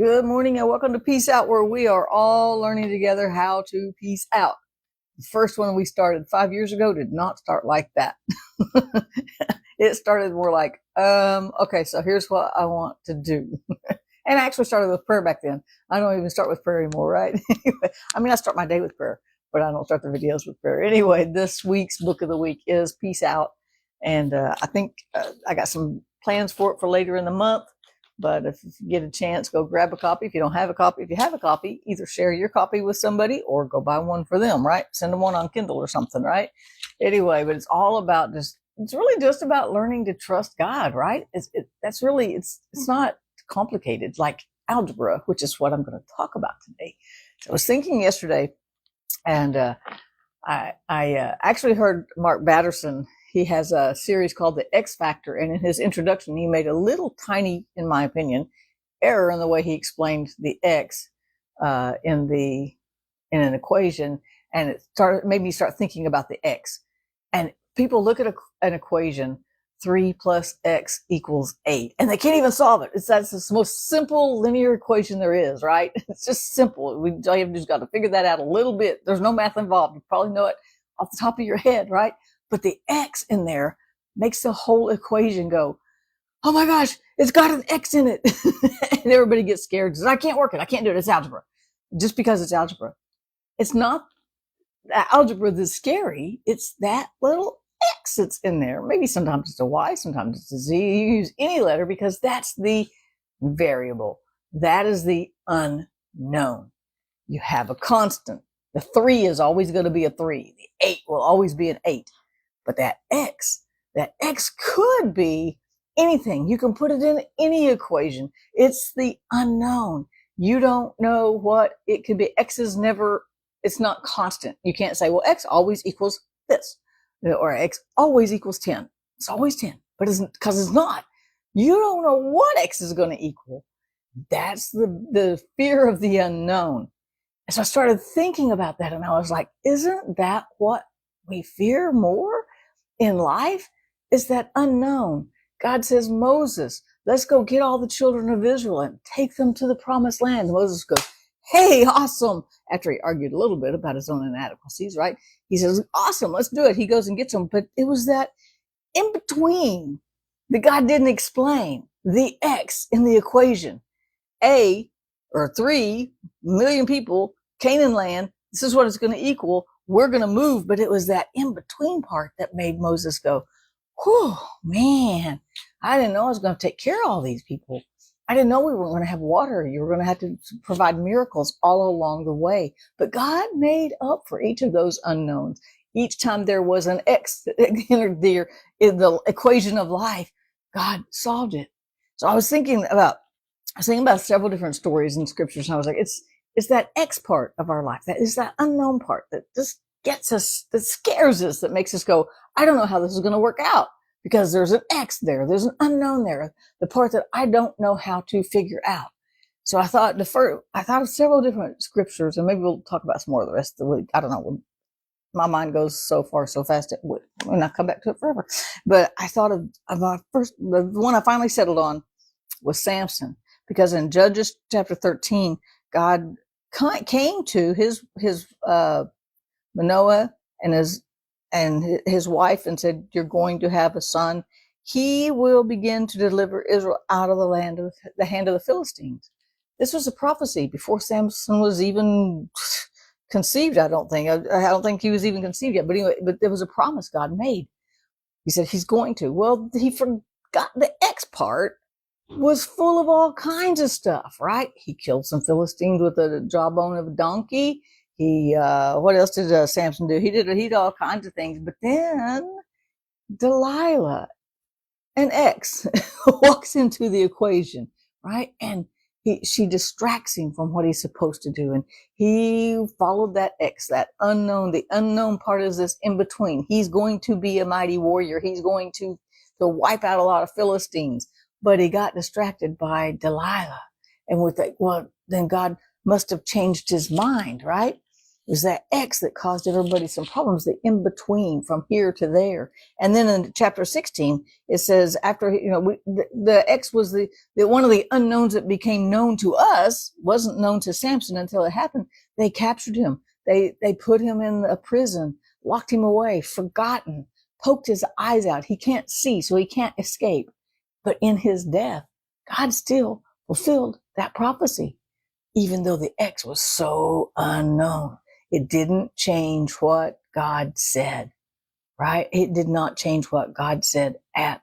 Good morning and welcome to Peace Out, where we are all learning together how to peace out. The first one we started 5 years ago did not start like that. It started more like, okay, so here's what I want to do. And I actually started with prayer back then. I don't even start with prayer anymore, right? Anyway, I start my day with prayer, but I don't start the videos with prayer. Anyway, this week's book of the week is Peace Out. And I think I got some plans for it for later in the month. But if you get a chance, go grab a copy. If you don't have a copy, if you have a copy, either share your copy with somebody or go buy one for them, right? Send them one on Kindle or something, right? Anyway, but it's all about it's really just about learning to trust God, right? It's not complicated like algebra, which is what I'm going to talk about today. So I was thinking yesterday, and I actually heard Mark Batterson. He has a series called The X Factor, and in his introduction, he made a little tiny, in my opinion, error in the way he explained the X in an equation, and made me start thinking about the X. And people look at an equation, 3 plus X equals 8, and they can't even solve it. That's the most simple linear equation there is, right? It's just simple. All you have to do is got to figure that out a little bit. There's no math involved. You probably know it off the top of your head, right? But the X in there makes the whole equation go, oh my gosh, it's got an X in it. And everybody gets scared. Says, I can't work it. I can't do it. It's algebra. Just because it's algebra. It's not algebra that's scary. It's that little X that's in there. Maybe sometimes it's a Y, sometimes it's a Z. You use any letter because that's the variable. That is the unknown. You have a constant. The 3 is always going to be a 3. The 8 will always be an 8. But that X could be anything. You can put it in any equation. It's the unknown. You don't know what it could be. It's not constant. You can't say, well, X always equals this, or X always equals 10. It's always 10, but because it's not. You don't know what X is going to equal. That's the fear of the unknown. And so I started thinking about that, and I was like, isn't that what we fear more in life? Is that unknown. God says, Moses, let's go get all the children of Israel and take them to the promised land. And Moses goes, hey, awesome. After he argued a little bit about his own inadequacies, right? He says, awesome, let's do it. He goes and gets them. But it was that in between that God didn't explain, the X in the equation. 3 million people, Canaan land, this is what it's going to equal. We're going to move. But it was that in-between part that made Moses go, whew, man, I didn't know I was going to take care of all these people. I didn't know we were going to have water. You were going to have to provide miracles all along the way. But God made up for each of those unknowns. Each time there was an X that entered there in the equation of life, God solved it. So I was thinking about several different stories in scriptures, and I was like, it's that X part of our life. That is that unknown part that just gets us, that scares us, that makes us go, I don't know how this is going to work out because there's an X there. There's an unknown there. The part that I don't know how to figure out. So I thought of several different scriptures, and maybe we'll talk about some more the rest of the week. I don't know. My mind goes so far, so fast, it would not come back to it forever. But I thought of the one I finally settled on was Samson, because in Judges chapter 13, God came to his Manoah and his wife and said, you're going to have a son. He will begin to deliver Israel out of the hand of the Philistines. This was a prophecy before Samson was even conceived. I don't think he was even conceived yet. But anyway, there was a promise God made. He said he's going to. Well, he forgot the X part. Was full of all kinds of stuff, right? He killed some Philistines with a jawbone of a donkey. What else did Samson do? He did all kinds of things. But then Delilah, an X, walks into the equation, right? And she distracts him from what he's supposed to do. And he followed that X, that unknown. The unknown part is this in between. He's going to be a mighty warrior. He's going to wipe out a lot of Philistines. But he got distracted by Delilah. And then God must have changed his mind, right? It was that X that caused everybody some problems, the in between from here to there. And then in chapter 16, it says after, the X was the one of the unknowns that became known to us, wasn't known to Samson until it happened. They captured him. They put him in a prison, locked him away, forgotten, poked his eyes out. He can't see, so he can't escape. But in his death, God still fulfilled that prophecy, even though the X was so unknown. It didn't change what God said, right? It did not change what God said at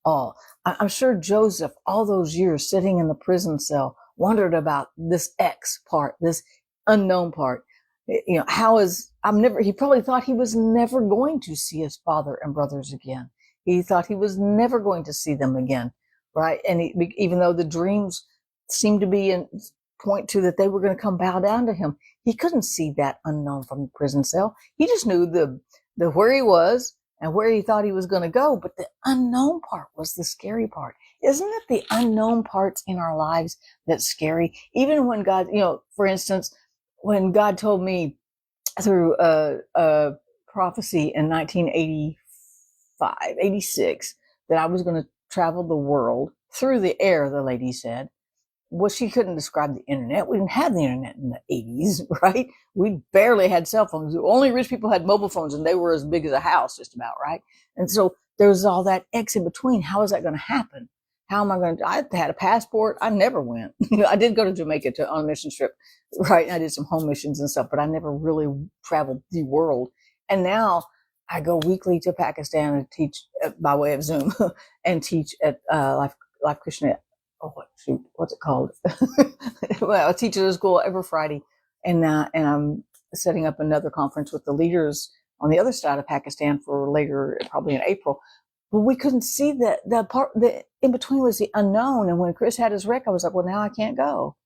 all. I'm sure Joseph, all those years sitting in the prison cell, wondered about this X part, this unknown part. He probably thought he was never going to see his father and brothers again. He thought he was never going to see them again, right? And even though the dreams seemed to be point to that they were going to come bow down to him, he couldn't see that unknown from the prison cell. He just knew the where he was and where he thought he was going to go. But the unknown part was the scary part. Isn't it the unknown parts in our lives that's scary? Even when God, for instance, when God told me through a prophecy in 1985, 86, that I was going to travel the world through the air, the lady said. Well, she couldn't describe the internet. We didn't have the internet in the 80s, right? We barely had cell phones. Only rich people had mobile phones, and they were as big as a house, just about, right? And so there was all that X in between. How is that going to happen? How am I going to? I had a passport. I never went. I did go to Jamaica on a mission trip, right? And I did some home missions and stuff, but I never really traveled the world. And now I go weekly to Pakistan and teach by way of Zoom and teach at Life Christian. What's it called? Well, I teach at a school every Friday, and I'm setting up another conference with the leaders on the other side of Pakistan for later, probably in April. But we couldn't see the part that in between was the unknown. And when Chris had his wreck, I was like, well, now I can't go,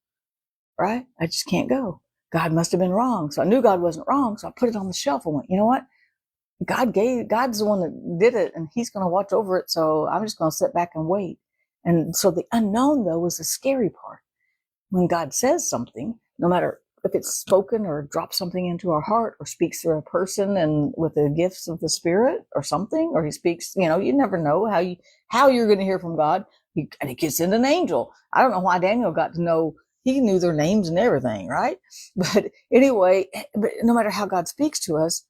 right? I just can't go. God must have been wrong. So I knew God wasn't wrong. So I put it on the shelf and went, you know what? God's the one that did it, and he's going to watch over it. So I'm just going to sit back and wait. And so the unknown, though, was the scary part. When God says something, no matter if it's spoken or drops something into our heart or speaks through a person and with the gifts of the Spirit or something, or he speaks, you never know how you're going to hear from God. And he gets in an angel. I don't know why Daniel got to know. He knew their names and everything, right? But anyway, no matter how God speaks to us,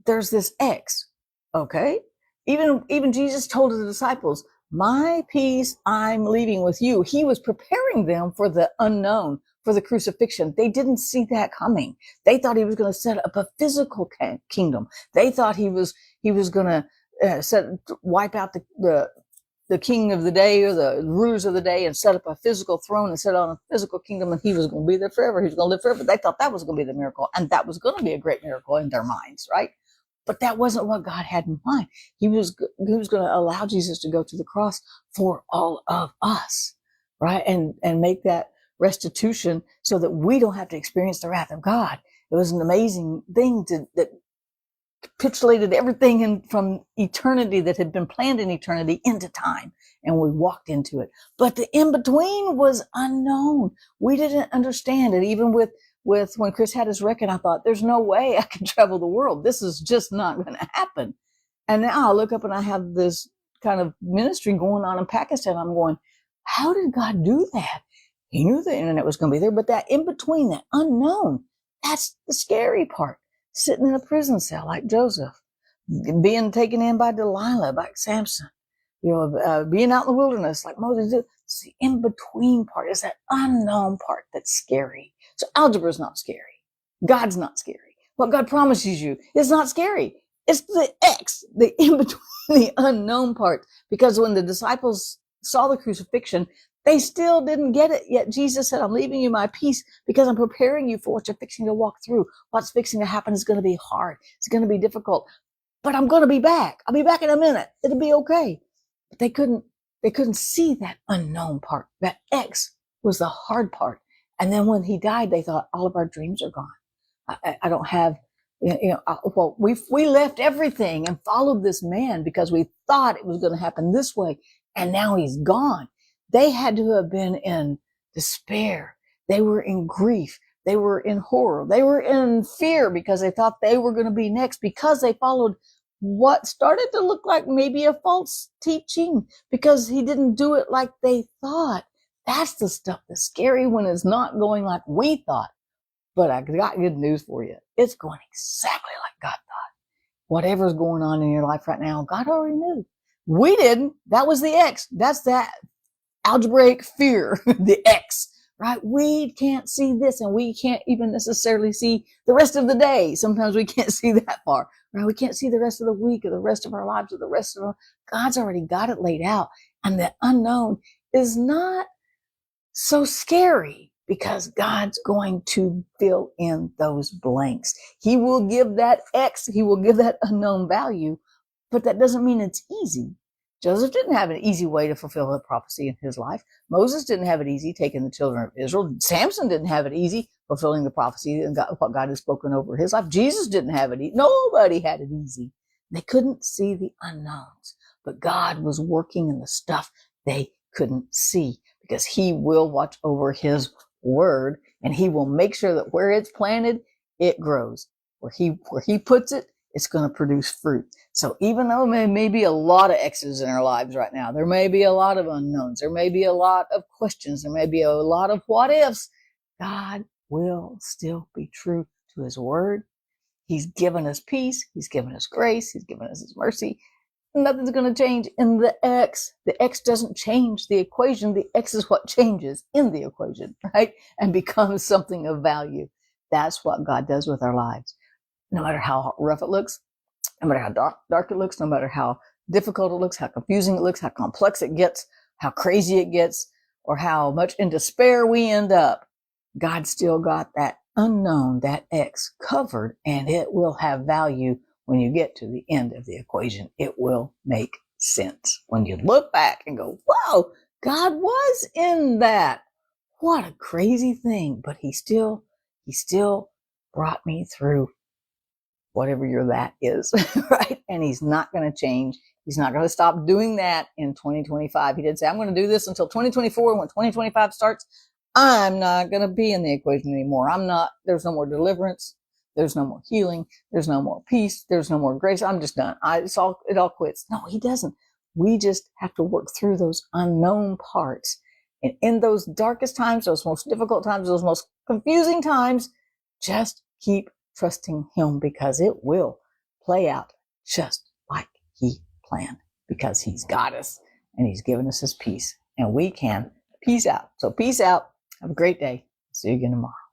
there's this X, okay? Even Jesus told the disciples, my peace I'm leaving with you. He was preparing them for the unknown, for the crucifixion. They didn't see that coming. They thought he was going to set up a physical kingdom. They thought he was going to wipe out the king of the day or the rulers of the day and set up a physical throne and sit on a physical kingdom, and he was going to be there forever. He was going to live forever. They thought that was going to be the miracle, and that was going to be a great miracle in their minds, right? But that wasn't what God had in mind. He was going to allow Jesus to go to the cross for all of us, right? And make that restitution so that we don't have to experience the wrath of God. It was an amazing thing that capitulated everything from eternity that had been planned in eternity into time, and we walked into it. But the in-between was unknown. We didn't understand it. Even with when Chris had his wreck, and I thought, there's no way I can travel the world. This is just not going to happen. And now I look up and I have this kind of ministry going on in Pakistan. I'm going, how did God do that? He knew the internet was going to be there, but that in between, that unknown, that's the scary part. Sitting in a prison cell like Joseph, being taken in by Delilah, by Samson, being out in the wilderness like Moses did. It's the in-between part. It's that unknown part that's scary. So algebra is not scary. God's not scary. What God promises you is not scary. It's the X, the in-between, the unknown part. Because when the disciples saw the crucifixion, they still didn't get it yet. Jesus said, I'm leaving you my peace because I'm preparing you for what you're fixing to walk through. What's fixing to happen is going to be hard. It's going to be difficult. But I'm going to be back. I'll be back in a minute. It'll be okay. But they couldn't see that unknown part. That X was the hard part. And then when he died, they thought all of our dreams are gone. I don't have, we left everything and followed this man because we thought it was going to happen this way. And now he's gone. They had to have been in despair. They were in grief. They were in horror. They were in fear because they thought they were going to be next, because they followed what started to look like maybe a false teaching, because he didn't do it like they thought. That's the stuff that's scary, when it's not going like we thought. But I got good news for you. It's going exactly like God thought. Whatever's going on in your life right now, God already knew. We didn't. That was the X. That's that algebraic fear, the X, right? We can't see this, and we can't even necessarily see the rest of the day. Sometimes we can't see that far, right? We can't see the rest of the week or the rest of our lives or the rest of our, God's already got it laid out. And the unknown is not so scary, because God's going to fill in those blanks. He will give that X, he will give that unknown value, but that doesn't mean it's easy. Joseph didn't have an easy way to fulfill the prophecy in his life. Moses didn't have it easy taking the children of Israel. Samson didn't have it easy fulfilling the prophecy and what God had spoken over his life. Jesus didn't have it easy. Nobody had it easy. They couldn't see the unknowns, but God was working in the stuff they couldn't see, because he will watch over his word, and he will make sure that where it's planted, it grows. Where he puts it, it's going to produce fruit. So even though there may be a lot of X's in our lives right now, there may be a lot of unknowns, there may be a lot of questions, there may be a lot of what ifs, God will still be true to his word. He's given us peace. He's given us grace. He's given us his mercy. Nothing's going to change in the X. The X doesn't change the equation. The X is what changes in the equation, right? And becomes something of value. That's what God does with our lives. No matter how rough it looks, no matter how dark it looks, no matter how difficult it looks, how confusing it looks, how complex it gets, how crazy it gets, or how much in despair we end up, God still got that unknown, that X covered, and it will have value. When you get to the end of the equation, it will make sense. When you look back and go, whoa, God was in that. What a crazy thing. But he still brought me through whatever your that is, right? And he's not going to change. He's not going to stop doing that in 2025. He did say, I'm going to do this until 2024. When 2025 starts, I'm not going to be in the equation anymore. There's no more deliverance. There's no more healing. There's no more peace. There's no more grace. I'm just done. It all quits. No, he doesn't. We just have to work through those unknown parts. And in those darkest times, those most difficult times, those most confusing times, just keep trusting him, because it will play out just like he planned, because he's got us and he's given us his peace, and we can peace out. So peace out. Have a great day. See you again tomorrow.